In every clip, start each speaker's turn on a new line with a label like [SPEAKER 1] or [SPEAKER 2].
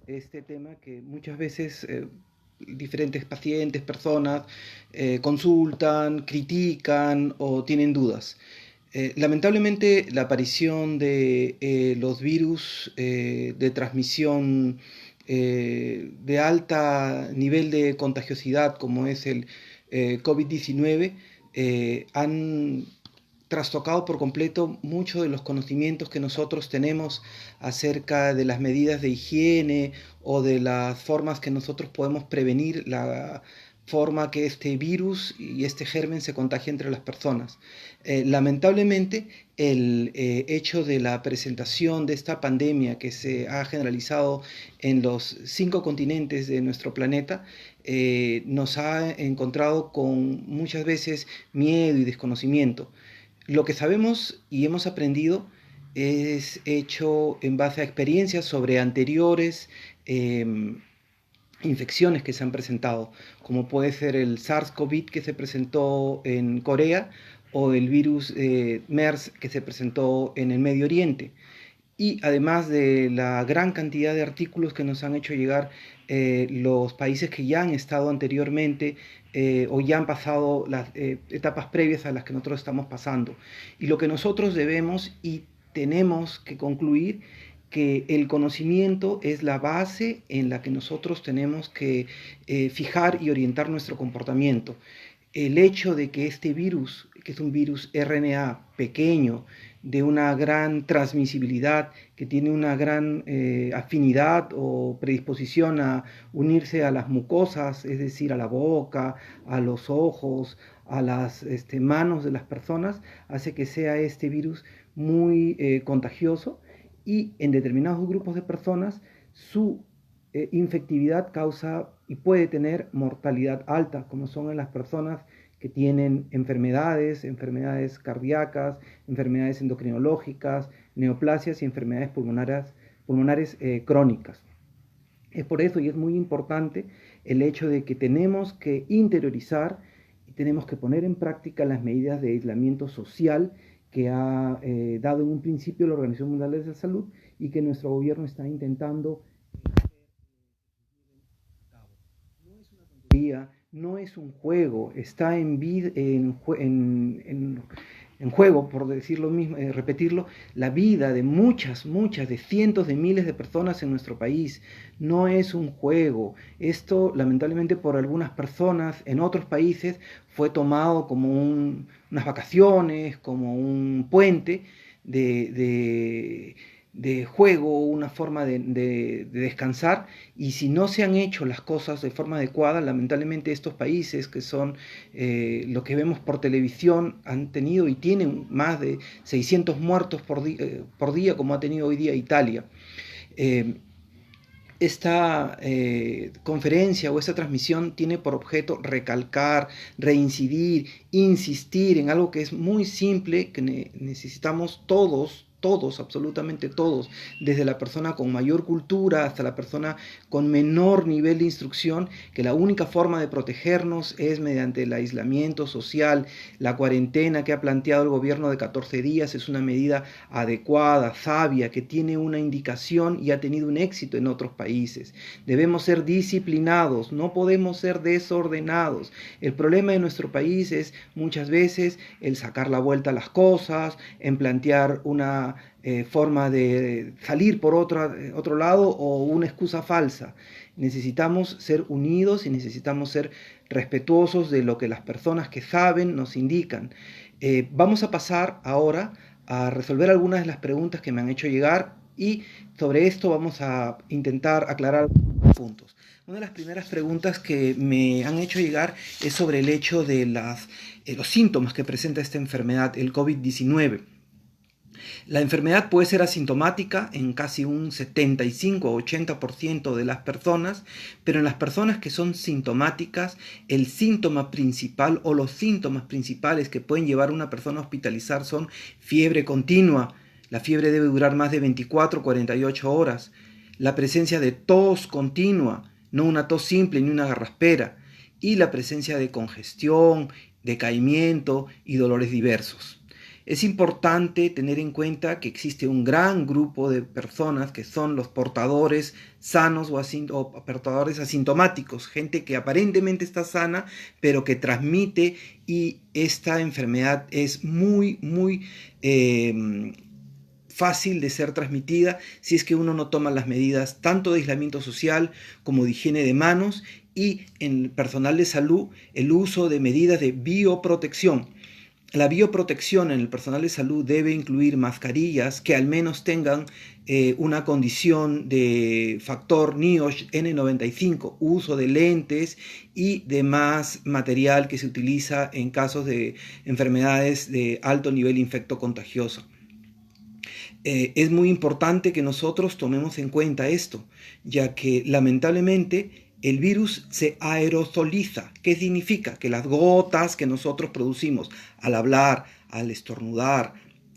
[SPEAKER 1] este tema que muchas veces diferentes pacientes, personas, consultan, critican o tienen dudas. Lamentablemente la aparición de los virus de transmisión de alta nivel de contagiosidad como es el COVID-19 han trastocado por completo muchos de los conocimientos que nosotros tenemos acerca de las medidas de higiene o de las formas que nosotros podemos prevenir la forma que este virus y este germen se contagie entre las personas. Lamentablemente, el hecho de la presentación de esta pandemia que se ha generalizado en los 5 continentes de nuestro planeta nos ha encontrado con muchas veces miedo y desconocimiento. Lo que sabemos y hemos aprendido es hecho en base a experiencias sobre anteriores infecciones que se han presentado, como puede ser el SARS-CoV que se presentó en Corea o el virus MERS que se presentó en el Medio Oriente. Y además de la gran cantidad de artículos que nos han hecho llegar los países que ya han estado anteriormente o ya han pasado las etapas previas a las que nosotros estamos pasando. Y lo que nosotros debemos y tenemos que concluir que el conocimiento es la base en la que nosotros tenemos que fijar y orientar nuestro comportamiento. El hecho de que este virus, que es un virus RNA pequeño, de una gran transmisibilidad, que tiene una gran afinidad o predisposición a unirse a las mucosas, es decir, a la boca, a los ojos, a las manos de las personas, hace que sea este virus muy contagioso y en determinados grupos de personas su infectividad causa y puede tener mortalidad alta, como son en las personas que tienen enfermedades cardíacas, enfermedades endocrinológicas, neoplasias y enfermedades pulmonares crónicas. Es por eso y es muy importante el hecho de que tenemos que interiorizar y tenemos que poner en práctica las medidas de aislamiento social que ha dado en un principio la Organización Mundial de la Salud y que nuestro gobierno está intentando no es una tontería, no es un juego, está en juego, por decirlo mismo, repetirlo, la vida de muchas, de cientos de miles de personas en nuestro país. No es un juego. Esto, lamentablemente, por algunas personas en otros países fue tomado como unas vacaciones, como un puente de, de de juego, una forma de descansar, y si no se han hecho las cosas de forma adecuada, lamentablemente estos países que son lo que vemos por televisión han tenido y tienen más de 600 muertos por día como ha tenido hoy día Italia. Eh, esta conferencia o esta transmisión tiene por objeto recalcar, reincidir, insistir en algo que es muy simple, que necesitamos todos, absolutamente todos, desde la persona con mayor cultura hasta la persona con menor nivel de instrucción, que la única forma de protegernos es mediante el aislamiento social. La cuarentena que ha planteado el gobierno de 14 días es una medida adecuada, sabia, que tiene una indicación y ha tenido un éxito en otros países. Debemos ser disciplinados, no podemos ser desordenados. El problema de nuestro país es muchas veces el sacar la vuelta a las cosas, en plantear una forma de salir por otro lado o una excusa falsa. Necesitamos ser unidos y necesitamos ser respetuosos de lo que las personas que saben nos indican. Vamos a pasar ahora a resolver algunas de las preguntas que me han hecho llegar y sobre esto vamos a intentar aclarar algunos puntos. Una de las primeras preguntas que me han hecho llegar es sobre el hecho de los síntomas que presenta esta enfermedad, el COVID-19. La enfermedad puede ser asintomática en casi un 75-80% de las personas, pero en las personas que son sintomáticas, el síntoma principal o los síntomas principales que pueden llevar a una persona a hospitalizar son fiebre continua. La fiebre debe durar más de 24-48 horas. La presencia de tos continua, no una tos simple ni una garraspera. Y la presencia de congestión, decaimiento y dolores diversos. Es importante tener en cuenta que existe un gran grupo de personas que son los portadores sanos o portadores asintomáticos, gente que aparentemente está sana, pero que transmite, y esta enfermedad es muy fácil de ser transmitida si es que uno no toma las medidas tanto de aislamiento social como de higiene de manos, y en el personal de salud el uso de medidas de bioprotección. La bioprotección en el personal de salud debe incluir mascarillas que al menos tengan una condición de factor NIOSH N95, uso de lentes y demás material que se utiliza en casos de enfermedades de alto nivel infectocontagioso. Es muy importante que nosotros tomemos en cuenta esto, ya que lamentablemente el virus se aerosoliza. ¿Qué significa? Que las gotas que nosotros producimos al hablar, al estornudar,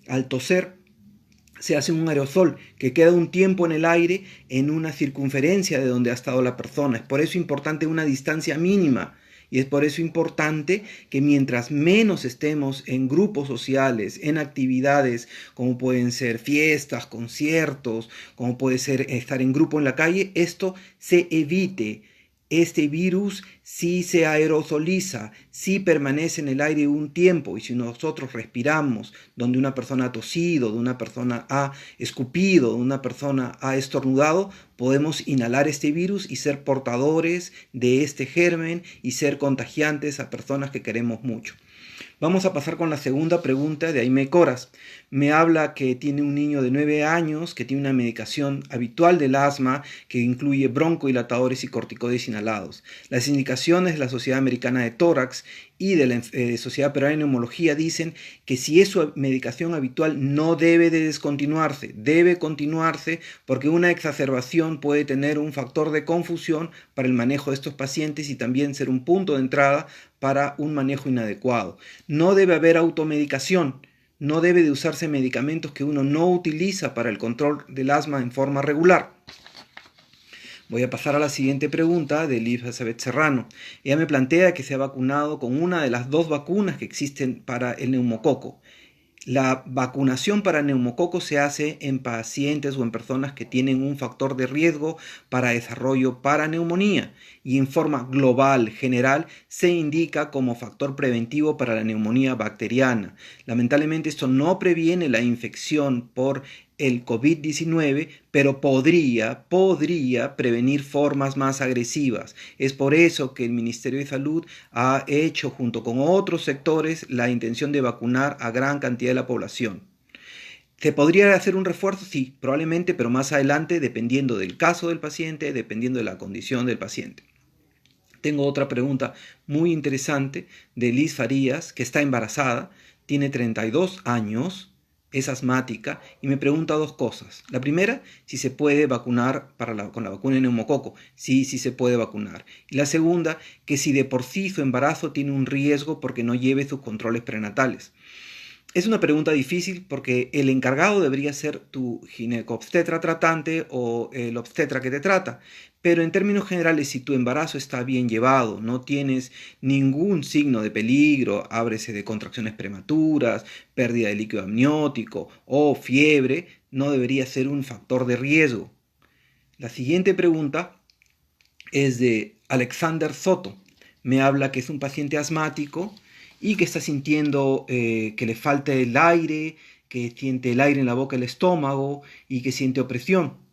[SPEAKER 1] al toser, se hace un aerosol que queda un tiempo en el aire en una circunferencia de donde ha estado la persona. Es por eso importante una distancia mínima. Y es por eso importante que mientras menos estemos en grupos sociales, en actividades como pueden ser fiestas, conciertos, como puede ser estar en grupo en la calle, esto se evite. Este virus sí se aerosoliza, sí permanece en el aire un tiempo, y si nosotros respiramos donde una persona ha tosido, donde una persona ha escupido, donde una persona ha estornudado, podemos inhalar este virus y ser portadores de este germen y ser contagiantes a personas que queremos mucho. Vamos a pasar con la segunda pregunta de Aime Coras. Me habla que tiene un niño de 9 años que tiene una medicación habitual del asma que incluye broncodilatadores y corticoides inhalados. Las indicaciones de la Sociedad Americana de Tórax y de la Sociedad Peruana de Neumología dicen que si es su medicación habitual no debe de descontinuarse, debe continuarse, porque una exacerbación puede tener un factor de confusión para el manejo de estos pacientes y también ser un punto de entrada para un manejo inadecuado. No debe haber automedicación, no debe de usarse medicamentos que uno no utiliza para el control del asma en forma regular. Voy a pasar a la siguiente pregunta de Elizabeth Serrano. Ella me plantea que se ha vacunado con una de las 2 vacunas que existen para el neumococo. La vacunación para neumococo se hace en pacientes o en personas que tienen un factor de riesgo para desarrollo para neumonía, y en forma global, general, se indica como factor preventivo para la neumonía bacteriana. Lamentablemente esto no previene la infección por el COVID-19, pero podría prevenir formas más agresivas. Es por eso que el Ministerio de Salud ha hecho, junto con otros sectores, la intención de vacunar a gran cantidad de la población. ¿Se podría hacer un refuerzo? Sí, probablemente, pero más adelante, dependiendo del caso del paciente, dependiendo de la condición del paciente. Tengo otra pregunta muy interesante de Liz Farías, que está embarazada, tiene 32 años, es asmática y me pregunta 2 cosas. La primera, si se puede vacunar con la vacuna de neumococo. Sí, sí se puede vacunar. Y la segunda, que si de por sí su embarazo tiene un riesgo porque no lleve sus controles prenatales. Es una pregunta difícil porque el encargado debería ser tu ginecobstetra tratante o el obstetra que te trata. Pero en términos generales, si tu embarazo está bien llevado, no tienes ningún signo de peligro, ábrese de contracciones prematuras, pérdida de líquido amniótico o fiebre, no debería ser un factor de riesgo. La siguiente pregunta es de Alexander Soto. Me habla que es un paciente asmático y que está sintiendo que le falta el aire, que siente el aire en la boca del estómago y que siente opresión.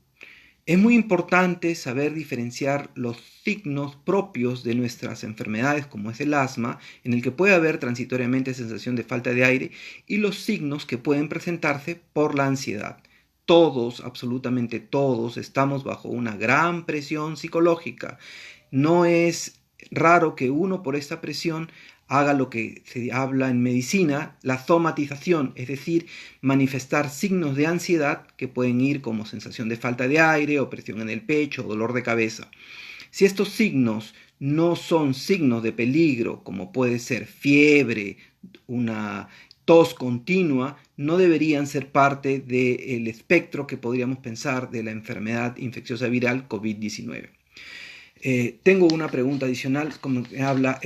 [SPEAKER 1] Es muy importante saber diferenciar los signos propios de nuestras enfermedades, como es el asma, en el que puede haber transitoriamente sensación de falta de aire, y los signos que pueden presentarse por la ansiedad. Todos, absolutamente todos, estamos bajo una gran presión psicológica. No es raro que uno por esta presión haga lo que se habla en medicina, la somatización, es decir, manifestar signos de ansiedad que pueden ir como sensación de falta de aire, opresión en el pecho, dolor de cabeza. Si estos signos no son signos de peligro, como puede ser fiebre, una tos continua, no deberían ser parte del espectro que podríamos pensar de la enfermedad infecciosa viral COVID-19. Tengo una pregunta adicional, como habla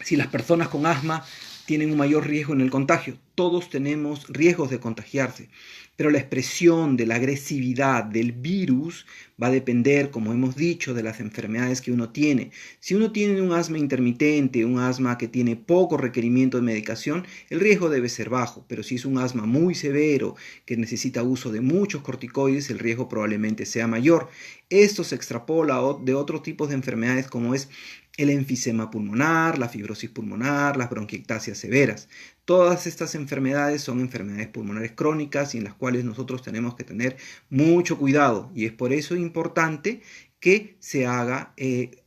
[SPEAKER 1] si las personas con asma tienen un mayor riesgo en el contagio. Todos tenemos riesgos de contagiarse, pero la expresión de la agresividad del virus va a depender, como hemos dicho, de las enfermedades que uno tiene. Si uno tiene un asma intermitente, un asma que tiene poco requerimiento de medicación, el riesgo debe ser bajo, pero si es un asma muy severo que necesita uso de muchos corticoides, el riesgo probablemente sea mayor. Esto se extrapola de otros tipos de enfermedades como es el enfisema pulmonar, la fibrosis pulmonar, las bronquiectasias severas. Todas estas enfermedades son enfermedades pulmonares crónicas y en las cuales nosotros tenemos que tener mucho cuidado, y es por eso importante que se haga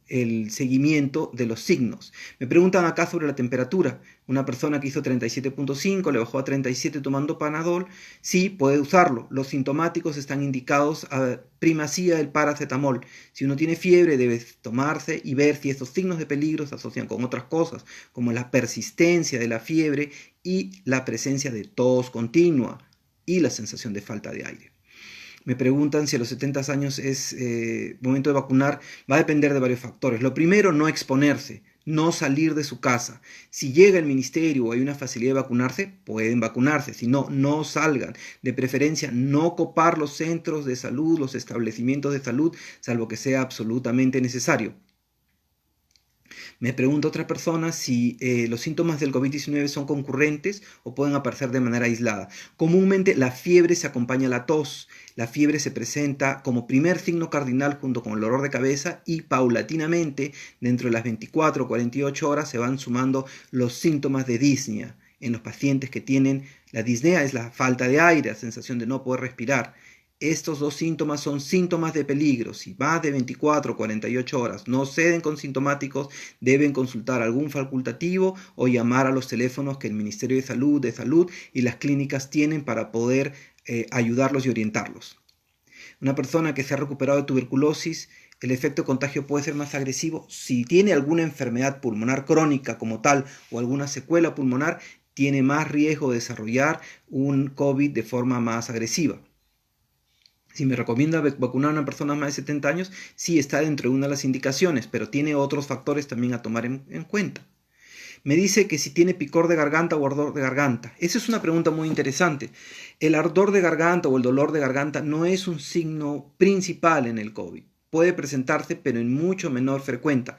[SPEAKER 1] el seguimiento de los signos. Me preguntan acá sobre la temperatura. Una persona que hizo 37.5, le bajó a 37 tomando Panadol, sí, puede usarlo. Los sintomáticos están indicados a primacía del paracetamol. Si uno tiene fiebre, debe tomarse y ver si estos signos de peligro se asocian con otras cosas, como la persistencia de la fiebre y la presencia de tos continua y la sensación de falta de aire. Me preguntan si a los 70 años es momento de vacunar. Va a depender de varios factores. Lo primero, no exponerse, no salir de su casa. Si llega el ministerio o hay una facilidad de vacunarse, pueden vacunarse. Si no, no salgan. De preferencia, no copar los centros de salud, los establecimientos de salud, salvo que sea absolutamente necesario. Me pregunta otra persona si los síntomas del COVID-19 son concurrentes o pueden aparecer de manera aislada. Comúnmente la fiebre se acompaña a la tos. La fiebre se presenta como primer signo cardinal junto con el dolor de cabeza y paulatinamente dentro de las 24 o 48 horas se van sumando los síntomas de disnea. En los pacientes que tienen la disnea es la falta de aire, la sensación de no poder respirar. Estos dos síntomas son síntomas de peligro. Si más de 24 o 48 horas no ceden con sintomáticos, deben consultar a algún facultativo o llamar a los teléfonos que el Ministerio de Salud y las clínicas tienen para poder ayudarlos y orientarlos. Una persona que se ha recuperado de tuberculosis, el efecto de contagio puede ser más agresivo. Si tiene alguna enfermedad pulmonar crónica como tal o alguna secuela pulmonar, tiene más riesgo de desarrollar un COVID de forma más agresiva. Si me recomienda vacunar a una persona más de 70 años, sí está dentro de una de las indicaciones, pero tiene otros factores también a tomar en cuenta. Me dice que si tiene picor de garganta o ardor de garganta. Esa es una pregunta muy interesante. El ardor de garganta o el dolor de garganta no es un signo principal en el COVID. Puede presentarse, pero en mucho menor frecuencia.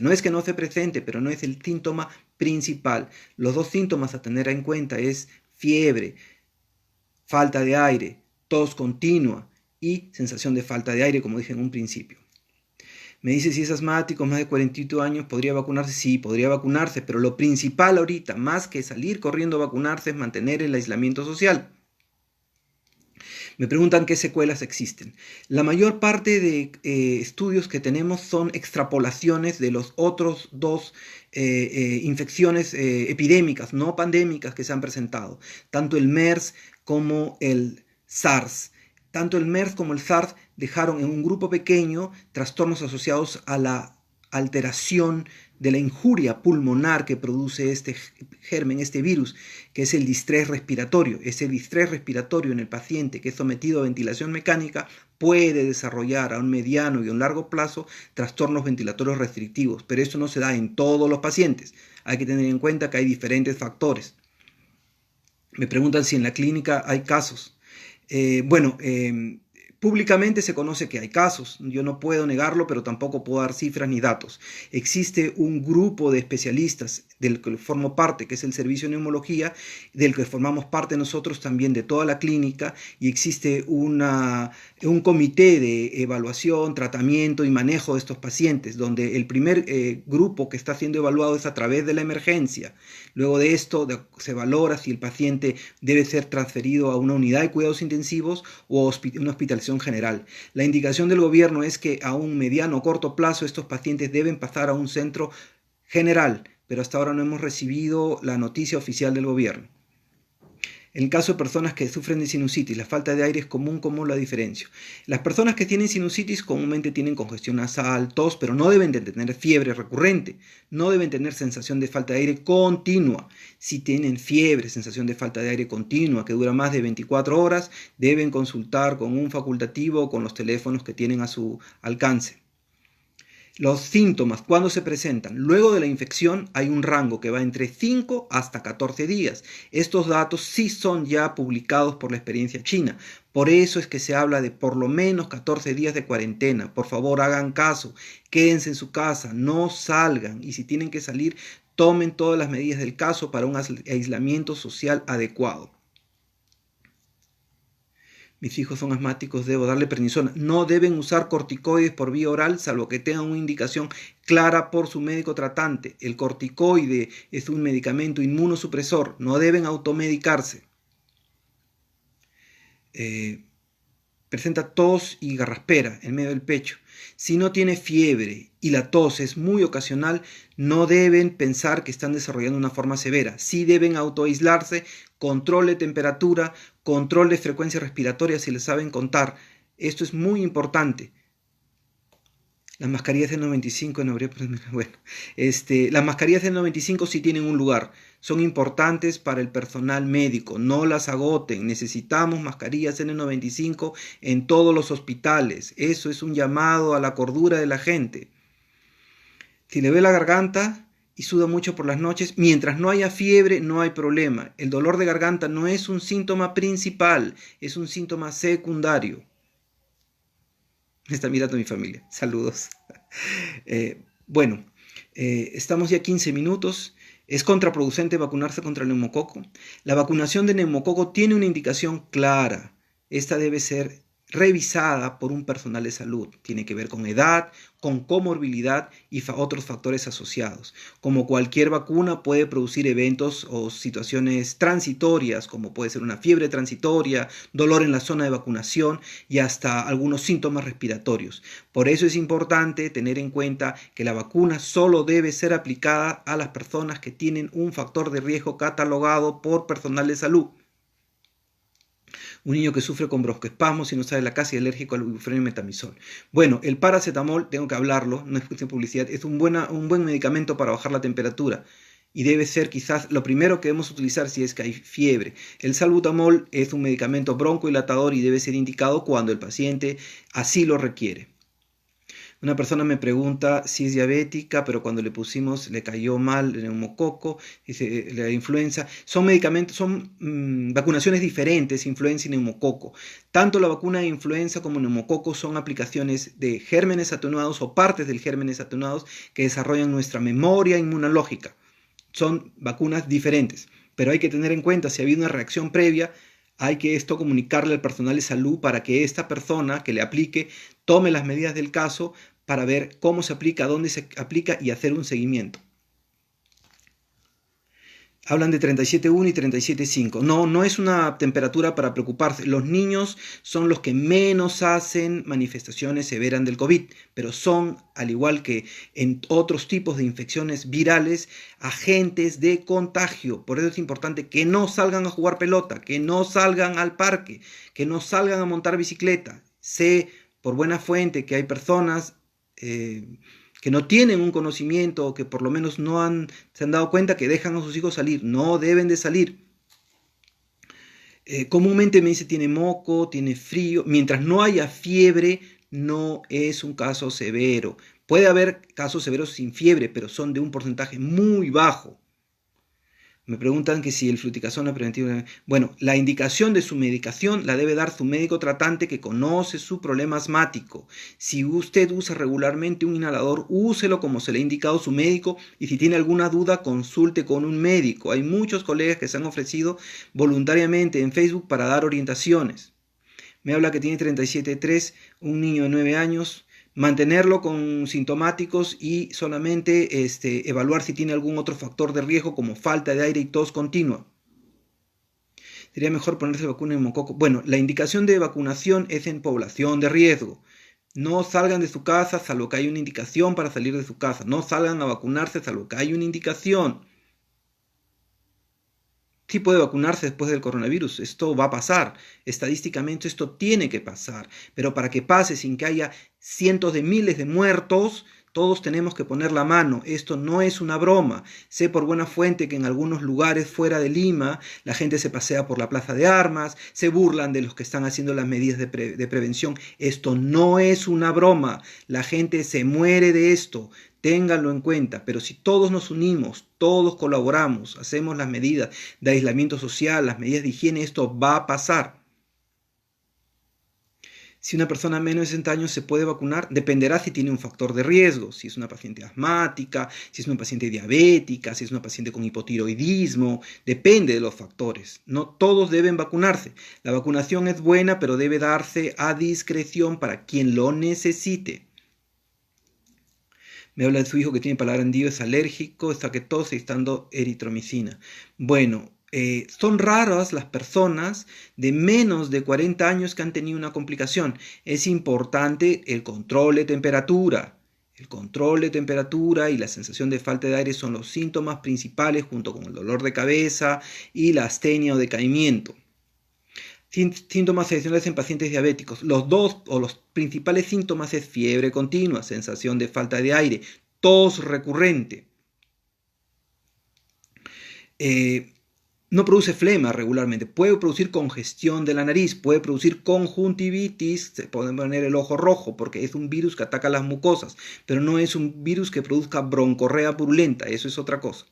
[SPEAKER 1] No es que no se presente, pero no es el síntoma principal. Los dos síntomas a tener en cuenta es fiebre, falta de aire, tos continua y sensación de falta de aire, como dije en un principio. Me dice si es asmático, más de 42 años, ¿podría vacunarse? Sí, podría vacunarse, pero lo principal ahorita, más que salir corriendo a vacunarse, es mantener el aislamiento social. Me preguntan qué secuelas existen. La mayor parte de estudios que tenemos son extrapolaciones de los otros dos infecciones epidémicas, no pandémicas, que se han presentado. Tanto el MERS como el SARS. Tanto el MERS como el SARS dejaron en un grupo pequeño trastornos asociados a la alteración de la injuria pulmonar que produce este germen, este virus, que es el distrés respiratorio. Ese distrés respiratorio en el paciente que es sometido a ventilación mecánica puede desarrollar a un mediano y a un largo plazo trastornos ventilatorios restrictivos, pero esto no se da en todos los pacientes. Hay que tener en cuenta que hay diferentes factores. Me preguntan si en la clínica hay casos. Públicamente se conoce que hay casos, yo no puedo negarlo, pero tampoco puedo dar cifras ni datos. Existe un grupo de especialistas del que formo parte, que es el Servicio de Neumología, del que formamos parte nosotros también de toda la clínica, y existe un comité de evaluación, tratamiento y manejo de estos pacientes, donde el primer grupo que está siendo evaluado es a través de la emergencia. Luego de esto se valora si el paciente debe ser transferido a una unidad de cuidados intensivos o una hospitalización general. La indicación del gobierno es que a un mediano o corto plazo estos pacientes deben pasar a un centro general, pero hasta ahora no hemos recibido la noticia oficial del gobierno. En el caso de personas que sufren de sinusitis, la falta de aire es común, ¿cómo la diferencio? Las personas que tienen sinusitis comúnmente tienen congestión nasal, tos, pero no deben de tener fiebre recurrente, no deben tener sensación de falta de aire continua. Si tienen fiebre, sensación de falta de aire continua que dura más de 24 horas, deben consultar con un facultativo o con los teléfonos que tienen a su alcance. Los síntomas, ¿cuándo se presentan? Luego de la infección hay un rango que va entre 5 hasta 14 días. Estos datos sí son ya publicados por la experiencia china. Por eso es que se habla de por lo menos 14 días de cuarentena. Por favor, hagan caso, quédense en su casa, no salgan y si tienen que salir, tomen todas las medidas del caso para un aislamiento social adecuado. Mis hijos son asmáticos, debo darle prednisona. No deben usar corticoides por vía oral, salvo que tengan una indicación clara por su médico tratante. El corticoide es un medicamento inmunosupresor, no deben automedicarse. Presenta tos y garraspera en medio del pecho. Si no tiene fiebre y la tos es muy ocasional, no deben pensar que están desarrollando una forma severa. Sí deben autoaislarse, control de temperatura, control de frecuencia respiratoria si le saben contar. Esto es muy importante. Las mascarillas del 95 en abril, bueno, las mascarillas del 95 sí tienen un lugar, son importantes para el personal médico, no las agoten, necesitamos mascarillas N95 en todos los hospitales, eso es un llamado a la cordura de la gente. Si le ve la garganta y suda mucho por las noches, mientras no haya fiebre no hay problema, el dolor de garganta no es un síntoma principal, es un síntoma secundario. Me está mirando mi familia. Saludos. Estamos ya 15 minutos. ¿Es contraproducente vacunarse contra el neumococo? La vacunación de neumococo tiene una indicación clara. Esta debe ser revisada por un personal de salud. Tiene que ver con edad, con comorbilidad y otros factores asociados. Como cualquier vacuna puede producir eventos o situaciones transitorias, como puede ser una fiebre transitoria, dolor en la zona de vacunación y hasta algunos síntomas respiratorios. Por eso es importante tener en cuenta que la vacuna solo debe ser aplicada a las personas que tienen un factor de riesgo catalogado por personal de salud. Un niño que sufre con broncoespasmos y no sale de la casa y alérgico al ibuprofeno y metamizol. Bueno, el paracetamol, tengo que hablarlo, no es cuestión de publicidad, es un buen medicamento para bajar la temperatura y debe ser quizás lo primero que debemos utilizar si es que hay fiebre. El salbutamol es un medicamento broncohilatador y debe ser indicado cuando el paciente así lo requiere. Una persona me pregunta si es diabética, pero cuando le pusimos le cayó mal el neumococo, dice, la influenza. Son medicamentos, son vacunaciones diferentes, influenza y neumococo. Tanto la vacuna de influenza como neumococo son aplicaciones de gérmenes atenuados o partes del gérmenes atenuados que desarrollan nuestra memoria inmunológica. Son vacunas diferentes, pero hay que tener en cuenta si ha habido una reacción previa. Hay que comunicarle al personal de salud para que esta persona que le aplique tome las medidas del caso para ver cómo se aplica, dónde se aplica y hacer un seguimiento. Hablan de 37,1 y 37,5. No es una temperatura para preocuparse. Los niños son los que menos hacen manifestaciones severas del COVID, pero son, al igual que en otros tipos de infecciones virales, agentes de contagio. Por eso es importante que no salgan a jugar pelota, que no salgan al parque, que no salgan a montar bicicleta. Sé por buena fuente que hay personas que no tienen un conocimiento o que por lo menos se han dado cuenta que dejan a sus hijos salir. No deben de salir. Comúnmente me dice tiene moco, tiene frío. Mientras no haya fiebre, no es un caso severo. Puede haber casos severos sin fiebre, pero son de un porcentaje muy bajo. Me preguntan que si el fluticasona preventivo... Bueno, la indicación de su medicación la debe dar su médico tratante que conoce su problema asmático. Si usted usa regularmente un inhalador, úselo como se le ha indicado su médico y si tiene alguna duda, consulte con un médico. Hay muchos colegas que se han ofrecido voluntariamente en Facebook para dar orientaciones. Me habla que tiene 37,3, un niño de 9 años... Mantenerlo con sintomáticos y solamente evaluar si tiene algún otro factor de riesgo como falta de aire y tos continua. Sería mejor ponerse vacuna de neumococo. Bueno, la indicación de vacunación es en población de riesgo. No salgan de su casa salvo que haya una indicación para salir de su casa. No salgan a vacunarse salvo que haya una indicación. Sí puede vacunarse después del coronavirus, esto va a pasar, estadísticamente esto tiene que pasar, pero para que pase sin que haya cientos de miles de muertos, todos tenemos que poner la mano, esto no es una broma. Sé por buena fuente que en algunos lugares fuera de Lima la gente se pasea por la plaza de armas, se burlan de los que están haciendo las medidas de prevención. Esto no es una broma, la gente se muere de esto. Ténganlo en cuenta, pero si todos nos unimos, todos colaboramos, hacemos las medidas de aislamiento social, las medidas de higiene, esto va a pasar. Si una persona menos de 60 años se puede vacunar, dependerá si tiene un factor de riesgo, si es una paciente asmática, si es una paciente diabética, si es una paciente con hipotiroidismo, depende de los factores. No todos deben vacunarse. La vacunación es buena, pero debe darse a discreción para quien lo necesite. Me habla de su hijo que tiene paladar hendido, es alérgico, está que tose y está dando eritromicina. Bueno, son raras las personas de menos de 40 años que han tenido una complicación. Es importante el control de temperatura. El control de temperatura y la sensación de falta de aire son los síntomas principales junto con el dolor de cabeza y la astenia o decaimiento. Síntomas adicionales en pacientes diabéticos. Los dos o los principales síntomas es fiebre continua, sensación de falta de aire, tos recurrente. No produce flema regularmente, puede producir congestión de la nariz, puede producir conjuntivitis, se puede poner el ojo rojo porque es un virus que ataca las mucosas, pero no es un virus que produzca broncorrea purulenta, eso es otra cosa.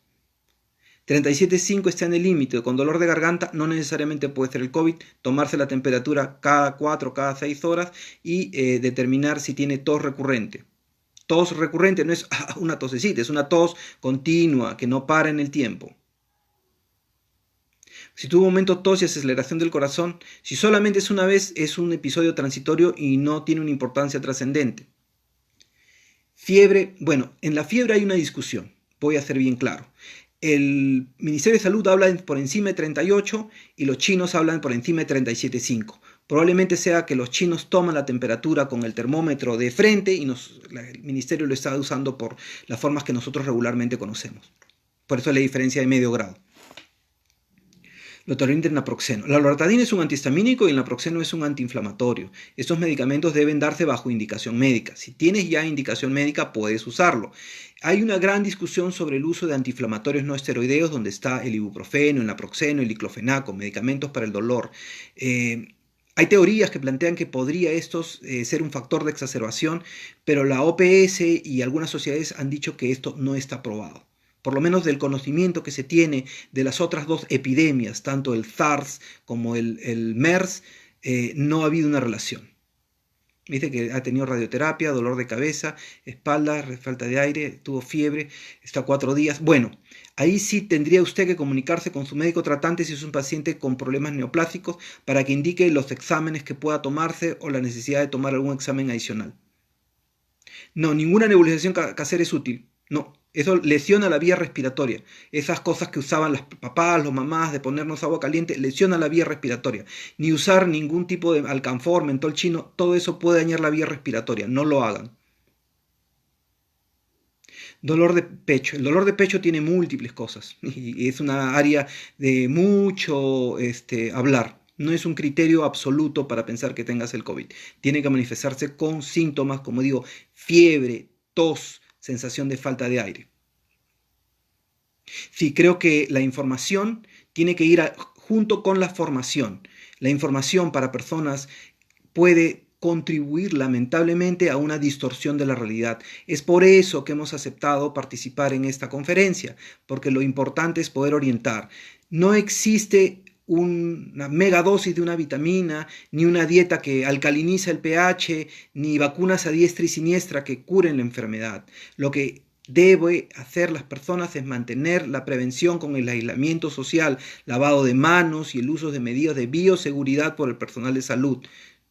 [SPEAKER 1] 37,5 está en el límite, con dolor de garganta no necesariamente puede ser el COVID, tomarse la temperatura cada 4, cada 6 horas y determinar si tiene tos recurrente. Tos recurrente no es una tosecita, es una tos continua que no para en el tiempo. Si tuvo un momento tos y aceleración del corazón, si solamente es una vez, es un episodio transitorio y no tiene una importancia trascendente. Fiebre, bueno, en la fiebre hay una discusión, voy a ser bien claro. El Ministerio de Salud habla por encima de 38 y los chinos hablan por encima de 37,5. Probablemente sea que los chinos toman la temperatura con el termómetro de frente y el Ministerio lo está usando por las formas que nosotros regularmente conocemos. Por eso es la diferencia de medio grado. Loratadina y naproxeno. La loratadina es un antihistamínico y el naproxeno es un antiinflamatorio. Estos medicamentos deben darse bajo indicación médica. Si tienes ya indicación médica, puedes usarlo. Hay una gran discusión sobre el uso de antiinflamatorios no esteroideos, donde está el ibuprofeno, el naproxeno, el diclofenaco, medicamentos para el dolor. Hay teorías que plantean que podría estos ser un factor de exacerbación, pero la OPS y algunas sociedades han dicho que esto no está probado. Por lo menos del conocimiento que se tiene de las otras dos epidemias, tanto el SARS como el MERS, no ha habido una relación. Dice que ha tenido radioterapia, dolor de cabeza, espalda, falta de aire, tuvo fiebre, está 4 días. Bueno, ahí sí tendría usted que comunicarse con su médico tratante si es un paciente con problemas neoplásicos para que indique los exámenes que pueda tomarse o la necesidad de tomar algún examen adicional. No, ninguna nebulización casera es útil. No, eso lesiona la vía respiratoria. Esas cosas que usaban los papás, los mamás de ponernos agua caliente, lesiona la vía respiratoria. Ni usar ningún tipo de alcanfor, mentol chino, todo eso puede dañar la vía respiratoria. No lo hagan. Dolor de pecho. El dolor de pecho tiene múltiples cosas y es una área de mucho hablar. No es un criterio absoluto para pensar que tengas el COVID. Tiene que manifestarse con síntomas, como digo, fiebre, tos, sensación de falta de aire. Sí, creo que la información tiene que ir junto con la formación. La información para personas puede contribuir lamentablemente a una distorsión de la realidad. Es por eso que hemos aceptado participar en esta conferencia, porque lo importante es poder orientar. No existe una megadosis de una vitamina, ni una dieta que alcaliniza el pH, ni vacunas a diestra y siniestra que curen la enfermedad. Lo que debe hacer las personas es mantener la prevención con el aislamiento social, lavado de manos y el uso de medidas de bioseguridad por el personal de salud.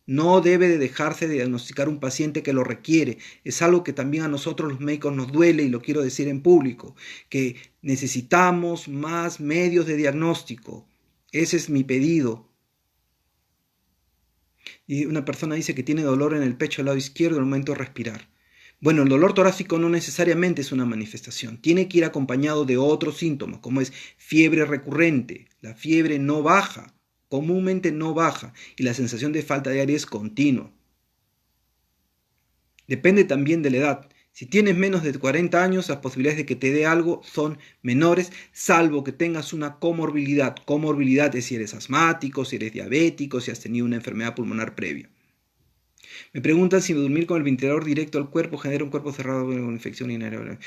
[SPEAKER 1] No debe de dejarse de diagnosticar un paciente que lo requiere. Es algo que también a nosotros los médicos nos duele y lo quiero decir en público, que necesitamos más medios de diagnóstico. Ese es mi pedido. Y una persona dice que tiene dolor en el pecho al lado izquierdo al momento de respirar. Bueno, el dolor torácico no necesariamente es una manifestación. Tiene que ir acompañado de otros síntomas, como es fiebre recurrente. La fiebre no baja, comúnmente no baja, y la sensación de falta de aire es continua. Depende también de la edad. Si tienes menos de 40 años, las posibilidades de que te dé algo son menores, salvo que tengas una comorbilidad. Comorbilidad es si eres asmático, si eres diabético, si has tenido una enfermedad pulmonar previa. Me preguntan si dormir con el ventilador directo al cuerpo genera un cuerpo cerrado con infección urinaria.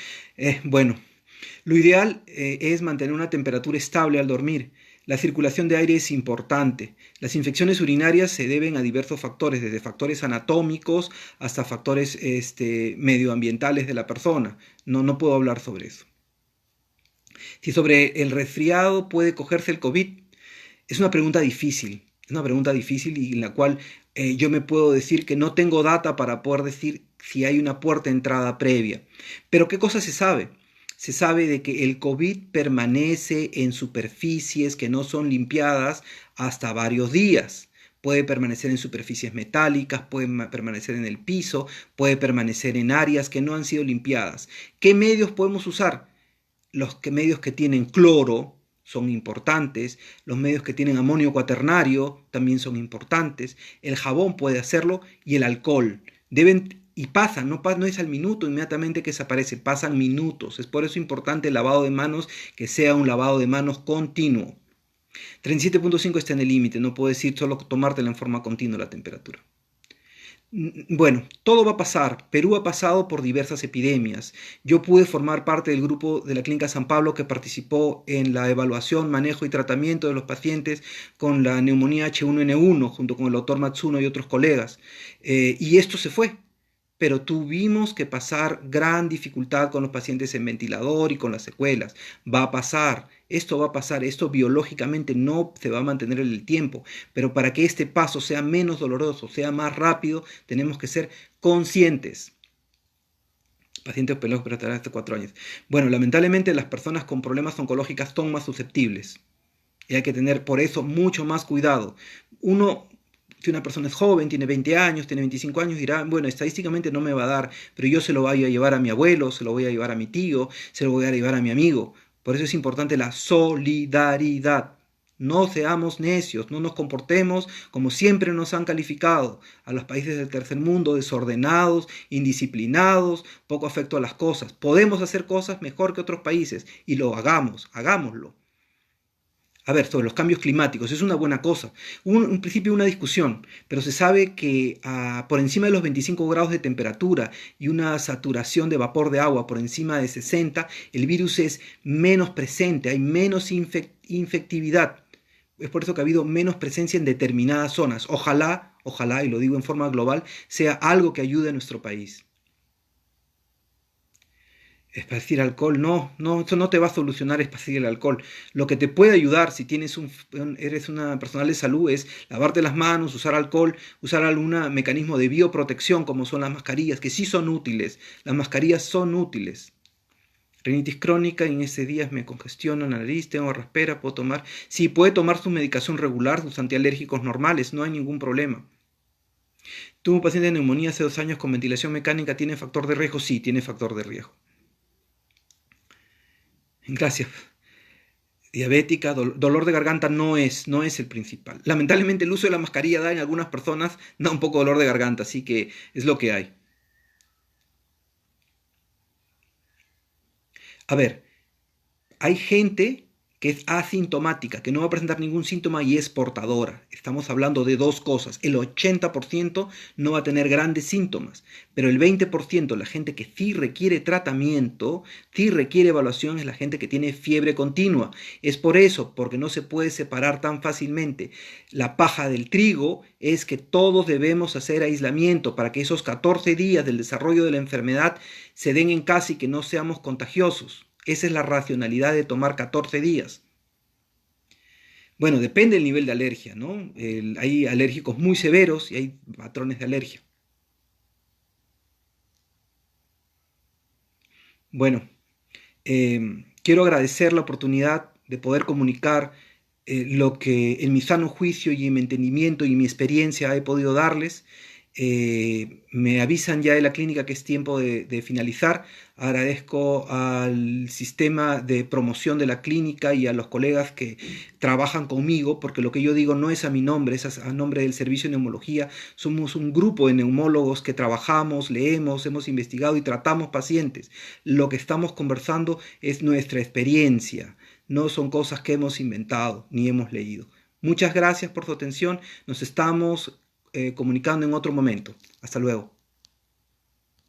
[SPEAKER 1] Bueno, lo ideal es mantener una temperatura estable al dormir. La circulación de aire es importante. Las infecciones urinarias se deben a diversos factores, desde factores anatómicos hasta factores medioambientales de la persona. No puedo hablar sobre eso. Si sobre el resfriado puede cogerse el COVID, es una pregunta difícil. Es una pregunta difícil y en la cual yo me puedo decir que no tengo data para poder decir si hay una puerta de entrada previa. Pero ¿qué cosa se sabe? Se sabe de que el COVID permanece en superficies que no son limpiadas hasta varios días. Puede permanecer en superficies metálicas, puede permanecer en el piso, puede permanecer en áreas que no han sido limpiadas. ¿Qué medios podemos usar? Los medios que tienen cloro son importantes, los medios que tienen amonio cuaternario también son importantes, el jabón puede hacerlo y el alcohol. Y pasan, no es al minuto inmediatamente que desaparece, pasan minutos. Es por eso importante el lavado de manos, que sea un lavado de manos continuo. 37.5 está en el límite, no puedo decir solo tomártela en forma continua la temperatura. Bueno, todo va a pasar. Perú ha pasado por diversas epidemias. Yo pude formar parte del grupo de la Clínica San Pablo que participó en la evaluación, manejo y tratamiento de los pacientes con la neumonía H1N1 junto con el doctor Matsuno y otros colegas. Y esto se fue. Pero tuvimos que pasar gran dificultad con los pacientes en ventilador y con las secuelas. Va a pasar, esto biológicamente no se va a mantener en el tiempo, pero para que este paso sea menos doloroso, sea más rápido, tenemos que ser conscientes. Pacientes operados hasta 4 años. Bueno, lamentablemente las personas con problemas oncológicos son más susceptibles y hay que tener por eso mucho más cuidado. Si una persona es joven, tiene 20 años, tiene 25 años, dirá, bueno, estadísticamente no me va a dar, pero yo se lo voy a llevar a mi abuelo, se lo voy a llevar a mi tío, se lo voy a llevar a mi amigo. Por eso es importante la solidaridad. No seamos necios, no nos comportemos como siempre nos han calificado a los países del tercer mundo, desordenados, indisciplinados, poco afecto a las cosas. Podemos hacer cosas mejor que otros países y lo hagámoslo. A ver, sobre los cambios climáticos, es una buena cosa. Hubo en principio una discusión, pero se sabe que por encima de los 25 grados de temperatura y una saturación de vapor de agua por encima de 60, el virus es menos presente, hay menos infectividad. Es por eso que ha habido menos presencia en determinadas zonas. Ojalá, y lo digo en forma global, sea algo que ayude a nuestro país. Esparcir alcohol, no, eso no te va a solucionar esparcir el alcohol. Lo que te puede ayudar si eres una personal de salud es lavarte las manos, usar alcohol, usar algún mecanismo de bioprotección como son las mascarillas, que sí son útiles. Las mascarillas son útiles. Rinitis crónica, y en ese día me congestiona la nariz, tengo raspera, puedo tomar. Sí, puede tomar su medicación regular, sus antialérgicos normales, no hay ningún problema. ¿Tuvo un paciente de neumonía hace 2 años con ventilación mecánica? ¿Tiene factor de riesgo? Sí, tiene factor de riesgo. Gracias. Diabética, dolor de garganta no es el principal. Lamentablemente el uso de la mascarilla en algunas personas da un poco de dolor de garganta, así que es lo que hay. A ver, hay gente que es asintomática, que no va a presentar ningún síntoma y es portadora. Estamos hablando de dos cosas. El 80% no va a tener grandes síntomas, pero el 20%, la gente que sí requiere tratamiento, sí requiere evaluación, es la gente que tiene fiebre continua. Es por eso, porque no se puede separar tan fácilmente la paja del trigo, es que todos debemos hacer aislamiento para que esos 14 días del desarrollo de la enfermedad se den en casa y que no seamos contagiosos. Esa es la racionalidad de tomar 14 días. Bueno, depende del nivel de alergia, ¿no? Hay alérgicos muy severos y hay patrones de alergia. Bueno, quiero agradecer la oportunidad de poder comunicar lo que en mi sano juicio y en mi entendimiento y mi experiencia he podido darles. Me avisan ya de la clínica que es tiempo de finalizar. Agradezco al sistema de promoción de la clínica y a los colegas que trabajan conmigo, porque lo que yo digo no es a mi nombre, es a nombre del Servicio de Neumología. Somos un grupo de neumólogos que trabajamos, leemos, hemos investigado y tratamos pacientes. Lo que estamos conversando es nuestra experiencia, no son cosas que hemos inventado ni hemos leído. Muchas gracias por su atención. Nos estamos comunicando en otro momento. Hasta luego.